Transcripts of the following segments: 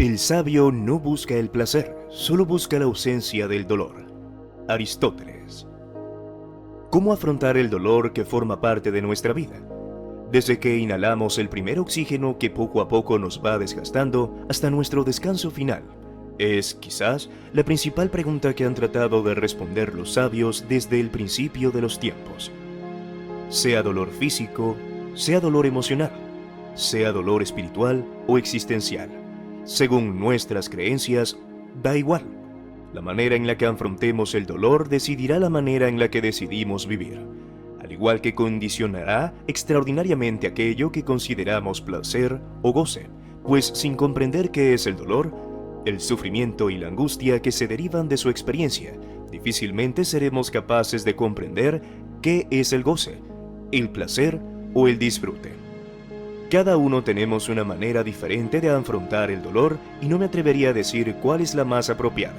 El sabio no busca el placer, solo busca la ausencia del dolor. Aristóteles. ¿Cómo afrontar el dolor que forma parte de nuestra vida? Desde que inhalamos el primer oxígeno que poco a poco nos va desgastando hasta nuestro descanso final. Es, quizás, la principal pregunta que han tratado de responder los sabios desde el principio de los tiempos. Sea dolor físico, sea dolor emocional, sea dolor espiritual o existencial. Según nuestras creencias, da igual. La manera en la que afrontemos el dolor decidirá la manera en la que decidimos vivir, al igual que condicionará extraordinariamente aquello que consideramos placer o goce, pues sin comprender qué es el dolor, el sufrimiento y la angustia que se derivan de su experiencia, difícilmente seremos capaces de comprender qué es el goce, el placer o el disfrute. Cada uno tenemos una manera diferente de afrontar el dolor y no me atrevería a decir cuál es la más apropiada.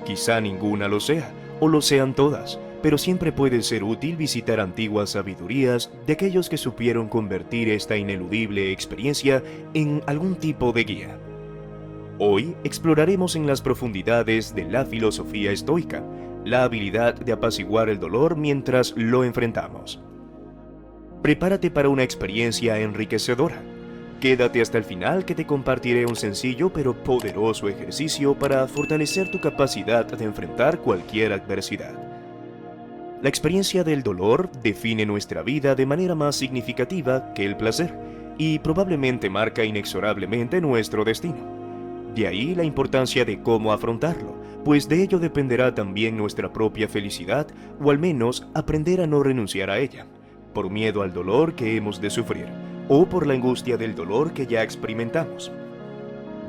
Quizá ninguna lo sea, o lo sean todas, pero siempre puede ser útil visitar antiguas sabidurías de aquellos que supieron convertir esta ineludible experiencia en algún tipo de guía. Hoy exploraremos en las profundidades de la filosofía estoica, la habilidad de apaciguar el dolor mientras lo enfrentamos. Prepárate para una experiencia enriquecedora. Quédate hasta el final que te compartiré un sencillo pero poderoso ejercicio para fortalecer tu capacidad de enfrentar cualquier adversidad. La experiencia del dolor define nuestra vida de manera más significativa que el placer y probablemente marca inexorablemente nuestro destino. De ahí la importancia de cómo afrontarlo, pues de ello dependerá también nuestra propia felicidad o al menos aprender a no renunciar a ella, por miedo al dolor que hemos de sufrir o por la angustia del dolor que ya experimentamos.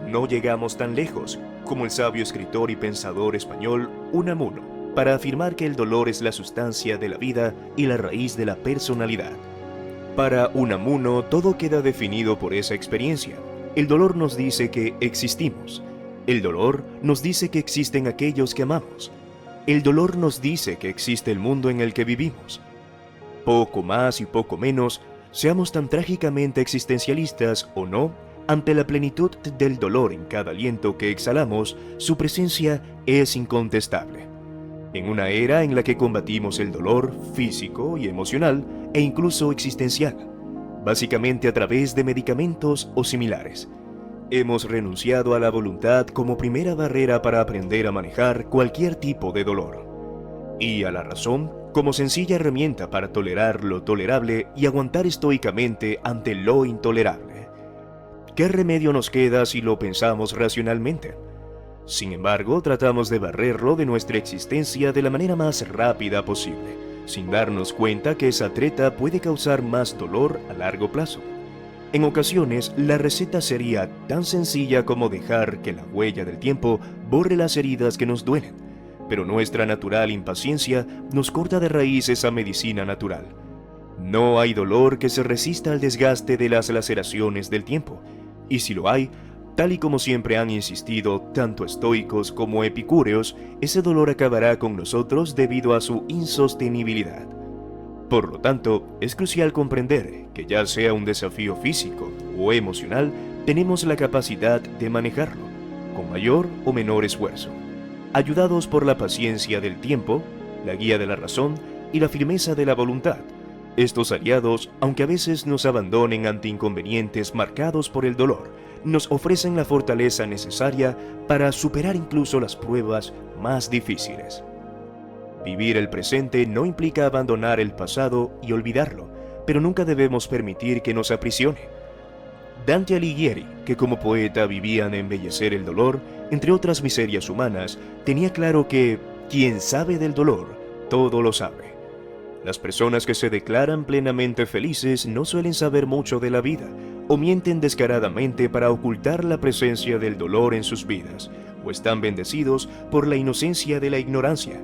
No llegamos tan lejos como el sabio escritor y pensador español Unamuno para afirmar que el dolor es la sustancia de la vida y la raíz de la personalidad. Para Unamuno todo queda definido por esa experiencia. El dolor nos dice que existimos. El dolor nos dice que existen aquellos que amamos. El dolor nos dice que existe el mundo en el que vivimos. Poco más y poco menos, seamos tan trágicamente existencialistas o no, ante la plenitud del dolor en cada aliento que exhalamos, su presencia es incontestable. En una era en la que combatimos el dolor físico y emocional e incluso existencial, básicamente a través de medicamentos o similares, hemos renunciado a la voluntad como primera barrera para aprender a manejar cualquier tipo de dolor, y a la razón como sencilla herramienta para tolerar lo tolerable y aguantar estoicamente ante lo intolerable. ¿Qué remedio nos queda si lo pensamos racionalmente? Sin embargo, tratamos de barrerlo de nuestra existencia de la manera más rápida posible, sin darnos cuenta que esa treta puede causar más dolor a largo plazo. En ocasiones, la receta sería tan sencilla como dejar que la huella del tiempo borre las heridas que nos duelen, pero nuestra natural impaciencia nos corta de raíz esa medicina natural. No hay dolor que se resista al desgaste de las laceraciones del tiempo, y si lo hay, tal y como siempre han insistido tanto estoicos como epicúreos, ese dolor acabará con nosotros debido a su insostenibilidad. Por lo tanto, es crucial comprender que ya sea un desafío físico o emocional, tenemos la capacidad de manejarlo, con mayor o menor esfuerzo, ayudados por la paciencia del tiempo, la guía de la razón y la firmeza de la voluntad. Estos aliados, aunque a veces nos abandonen ante inconvenientes marcados por el dolor, nos ofrecen la fortaleza necesaria para superar incluso las pruebas más difíciles. Vivir el presente no implica abandonar el pasado y olvidarlo, pero nunca debemos permitir que nos aprisione. Dante Alighieri, que como poeta vivía en embellecer el dolor, entre otras miserias humanas, tenía claro que quien sabe del dolor, todo lo sabe. Las personas que se declaran plenamente felices no suelen saber mucho de la vida, o mienten descaradamente para ocultar la presencia del dolor en sus vidas, o están bendecidos por la inocencia de la ignorancia.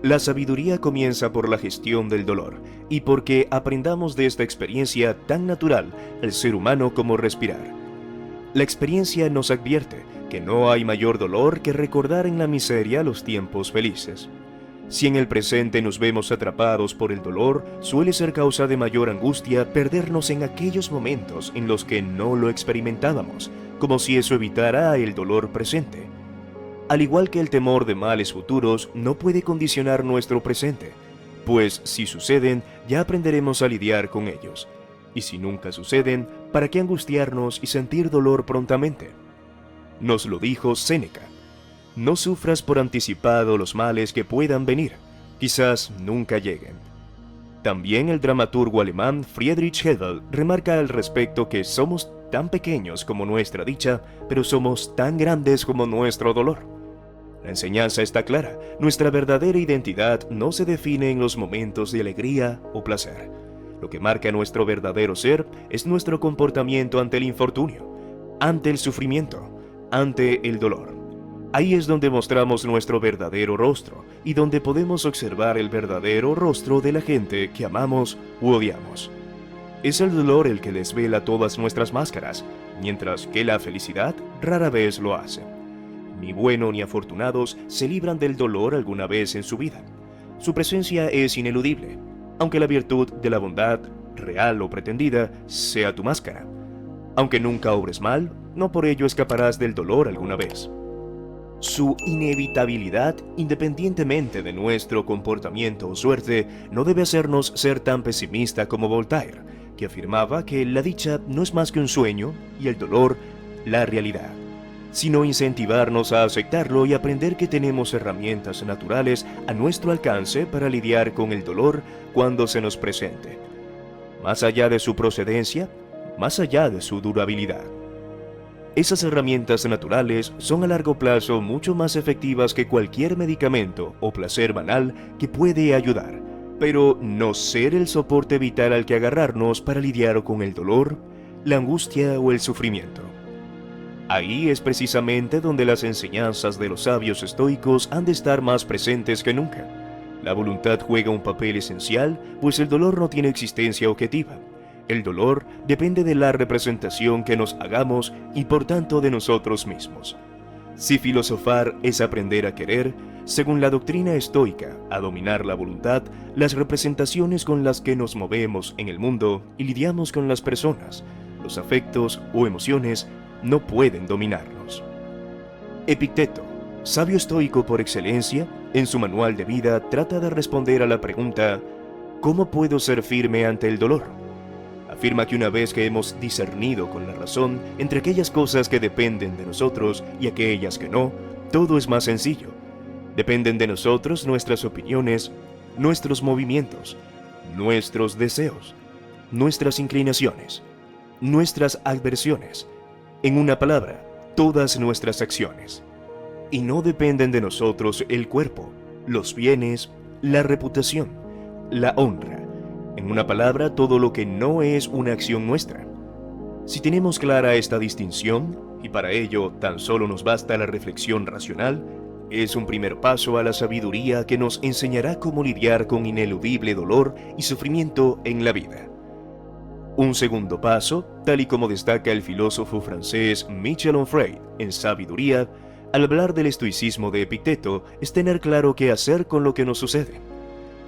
La sabiduría comienza por la gestión del dolor, y porque aprendamos de esta experiencia tan natural al ser humano como respirar. La experiencia nos advierte que no hay mayor dolor que recordar en la miseria los tiempos felices. Si en el presente nos vemos atrapados por el dolor, suele ser causa de mayor angustia perdernos en aquellos momentos en los que no lo experimentábamos, como si eso evitara el dolor presente. Al igual que el temor de males futuros no puede condicionar nuestro presente, pues si suceden, ya aprenderemos a lidiar con ellos. Y si nunca suceden, ¿para qué angustiarnos y sentir dolor prontamente? Nos lo dijo Séneca. No sufras por anticipado los males que puedan venir, quizás nunca lleguen. También el dramaturgo alemán Friedrich Hebel remarca al respecto que somos tan pequeños como nuestra dicha, pero somos tan grandes como nuestro dolor. La enseñanza está clara, nuestra verdadera identidad no se define en los momentos de alegría o placer. Lo que marca nuestro verdadero ser es nuestro comportamiento ante el infortunio, ante el sufrimiento, ante el dolor. Ahí es donde mostramos nuestro verdadero rostro y donde podemos observar el verdadero rostro de la gente que amamos u odiamos. Es el dolor el que desvela todas nuestras máscaras, mientras que la felicidad rara vez lo hace. Ni buenos ni afortunados se libran del dolor alguna vez en su vida. Su presencia es ineludible, aunque la virtud de la bondad, real o pretendida, sea tu máscara. Aunque nunca obres mal, no por ello escaparás del dolor alguna vez. Su inevitabilidad, independientemente de nuestro comportamiento o suerte, no debe hacernos ser tan pesimista como Voltaire, que afirmaba que la dicha no es más que un sueño y el dolor la realidad, sino incentivarnos a aceptarlo y aprender que tenemos herramientas naturales a nuestro alcance para lidiar con el dolor cuando se nos presente, más allá de su procedencia, más allá de su durabilidad. Esas herramientas naturales son a largo plazo mucho más efectivas que cualquier medicamento o placer banal que puede ayudar, pero no ser el soporte vital al que agarrarnos para lidiar con el dolor, la angustia o el sufrimiento. Ahí es precisamente donde las enseñanzas de los sabios estoicos han de estar más presentes que nunca. La voluntad juega un papel esencial, pues el dolor no tiene existencia objetiva. El dolor depende de la representación que nos hagamos y por tanto de nosotros mismos. Si filosofar es aprender a querer, según la doctrina estoica, a dominar la voluntad, las representaciones con las que nos movemos en el mundo y lidiamos con las personas, los afectos o emociones, no pueden dominarnos. Epicteto, sabio estoico por excelencia, en su manual de vida trata de responder a la pregunta ¿cómo puedo ser firme ante el dolor? Afirma que una vez que hemos discernido con la razón entre aquellas cosas que dependen de nosotros y aquellas que no, todo es más sencillo. Dependen de nosotros nuestras opiniones, nuestros movimientos, nuestros deseos, nuestras inclinaciones, nuestras adversiones, en una palabra, todas nuestras acciones. Y no dependen de nosotros el cuerpo, los bienes, la reputación, la honra. En una palabra, todo lo que no es una acción nuestra. Si tenemos clara esta distinción, y para ello tan solo nos basta la reflexión racional, es un primer paso a la sabiduría que nos enseñará cómo lidiar con ineludible dolor y sufrimiento en la vida. Un segundo paso, tal y como destaca el filósofo francés Michel Onfray en Sabiduría, al hablar del estoicismo de Epicteto, es tener claro qué hacer con lo que nos sucede.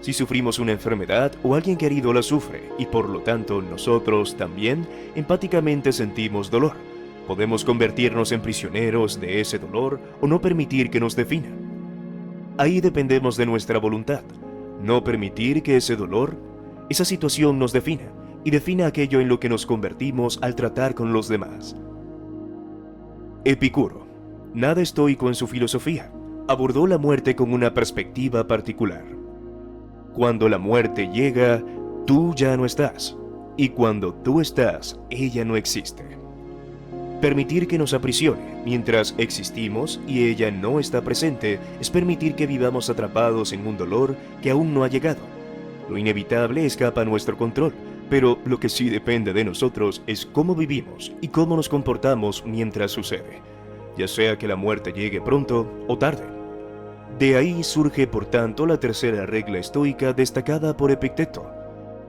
Si sufrimos una enfermedad o alguien querido la sufre, y por lo tanto nosotros también empáticamente sentimos dolor, podemos convertirnos en prisioneros de ese dolor o no permitir que nos defina. Ahí dependemos de nuestra voluntad, no permitir que ese dolor, esa situación nos defina y defina aquello en lo que nos convertimos al tratar con los demás. Epicuro, nada estoico en su filosofía, abordó la muerte con una perspectiva particular. Cuando la muerte llega, tú ya no estás, y cuando tú estás, ella no existe. Permitir que nos aprisione mientras existimos y ella no está presente es permitir que vivamos atrapados en un dolor que aún no ha llegado. Lo inevitable escapa a nuestro control, pero lo que sí depende de nosotros es cómo vivimos y cómo nos comportamos mientras sucede, ya sea que la muerte llegue pronto o tarde. De ahí surge, por tanto, la tercera regla estoica destacada por Epicteto.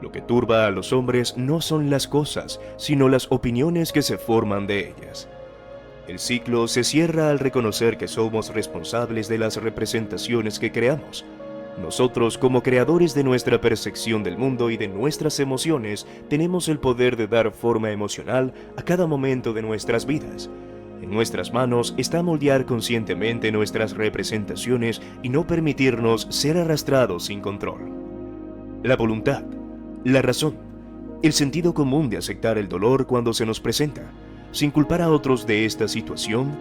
Lo que turba a los hombres no son las cosas, sino las opiniones que se forman de ellas. El ciclo se cierra al reconocer que somos responsables de las representaciones que creamos. Nosotros, como creadores de nuestra percepción del mundo y de nuestras emociones, tenemos el poder de dar forma emocional a cada momento de nuestras vidas. En nuestras manos está moldear conscientemente nuestras representaciones y no permitirnos ser arrastrados sin control. La voluntad, la razón, el sentido común de aceptar el dolor cuando se nos presenta, sin culpar a otros de esta situación,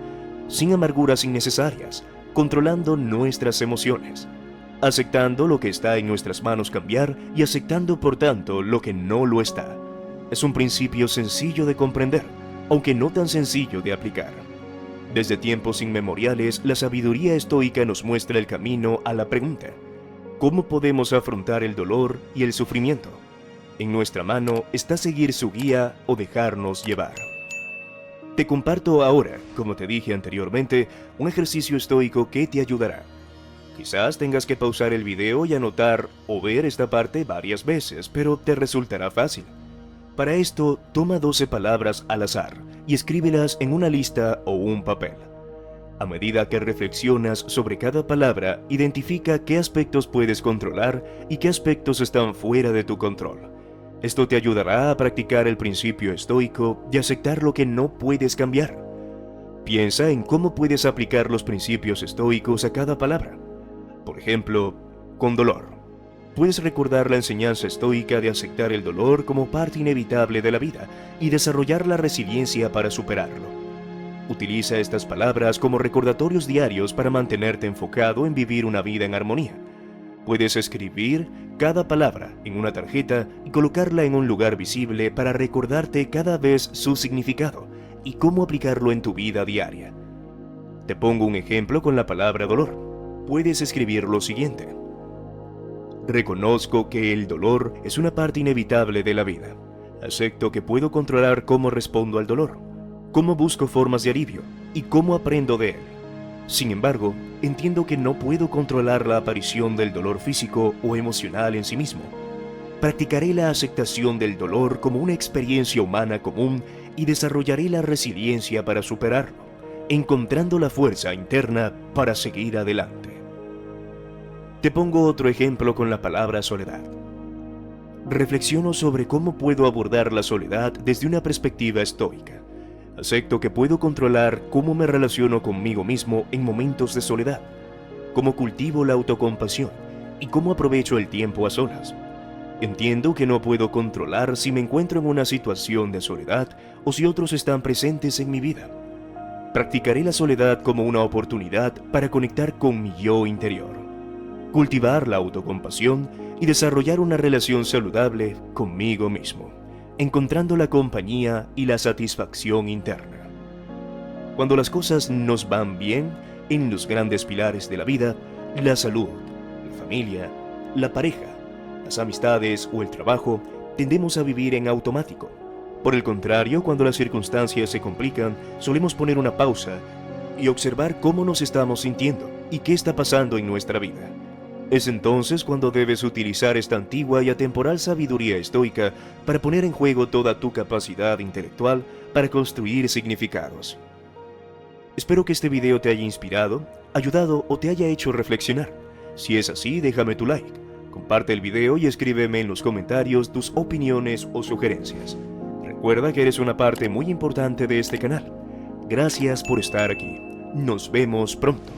sin amarguras innecesarias, controlando nuestras emociones, aceptando lo que está en nuestras manos cambiar y aceptando por tanto lo que no lo está. Es un principio sencillo de comprender, aunque no tan sencillo de aplicar. Desde tiempos inmemoriales, la sabiduría estoica nos muestra el camino a la pregunta: ¿cómo podemos afrontar el dolor y el sufrimiento? En nuestra mano está seguir su guía o dejarnos llevar. Te comparto ahora, como te dije anteriormente, un ejercicio estoico que te ayudará. Quizás tengas que pausar el video y anotar o ver esta parte varias veces, pero te resultará fácil. Para esto, toma 12 palabras al azar y escríbelas en una lista o un papel. A medida que reflexionas sobre cada palabra, identifica qué aspectos puedes controlar y qué aspectos están fuera de tu control. Esto te ayudará a practicar el principio estoico de aceptar lo que no puedes cambiar. Piensa en cómo puedes aplicar los principios estoicos a cada palabra. Por ejemplo, con dolor. Puedes recordar la enseñanza estoica de aceptar el dolor como parte inevitable de la vida y desarrollar la resiliencia para superarlo. Utiliza estas palabras como recordatorios diarios para mantenerte enfocado en vivir una vida en armonía. Puedes escribir cada palabra en una tarjeta y colocarla en un lugar visible para recordarte cada vez su significado y cómo aplicarlo en tu vida diaria. Te pongo un ejemplo con la palabra dolor. Puedes escribir lo siguiente: reconozco que el dolor es una parte inevitable de la vida. Acepto que puedo controlar cómo respondo al dolor, cómo busco formas de alivio y cómo aprendo de él. Sin embargo, entiendo que no puedo controlar la aparición del dolor físico o emocional en sí mismo. Practicaré la aceptación del dolor como una experiencia humana común y desarrollaré la resiliencia para superarlo, encontrando la fuerza interna para seguir adelante. Te pongo otro ejemplo con la palabra soledad. Reflexiono sobre cómo puedo abordar la soledad desde una perspectiva estoica. Acepto que puedo controlar cómo me relaciono conmigo mismo en momentos de soledad, cómo cultivo la autocompasión y cómo aprovecho el tiempo a solas. Entiendo que no puedo controlar si me encuentro en una situación de soledad o si otros están presentes en mi vida. Practicaré la soledad como una oportunidad para conectar con mi yo interior, cultivar la autocompasión y desarrollar una relación saludable conmigo mismo, encontrando la compañía y la satisfacción interna. Cuando las cosas nos van bien en los grandes pilares de la vida, la salud, la familia, la pareja, las amistades o el trabajo, tendemos a vivir en automático. Por el contrario, cuando las circunstancias se complican, solemos poner una pausa y observar cómo nos estamos sintiendo y qué está pasando en nuestra vida. Es entonces cuando debes utilizar esta antigua y atemporal sabiduría estoica para poner en juego toda tu capacidad intelectual para construir significados. Espero que este video te haya inspirado, ayudado o te haya hecho reflexionar. Si es así, déjame tu like, comparte el video y escríbeme en los comentarios tus opiniones o sugerencias. Recuerda que eres una parte muy importante de este canal. Gracias por estar aquí. Nos vemos pronto.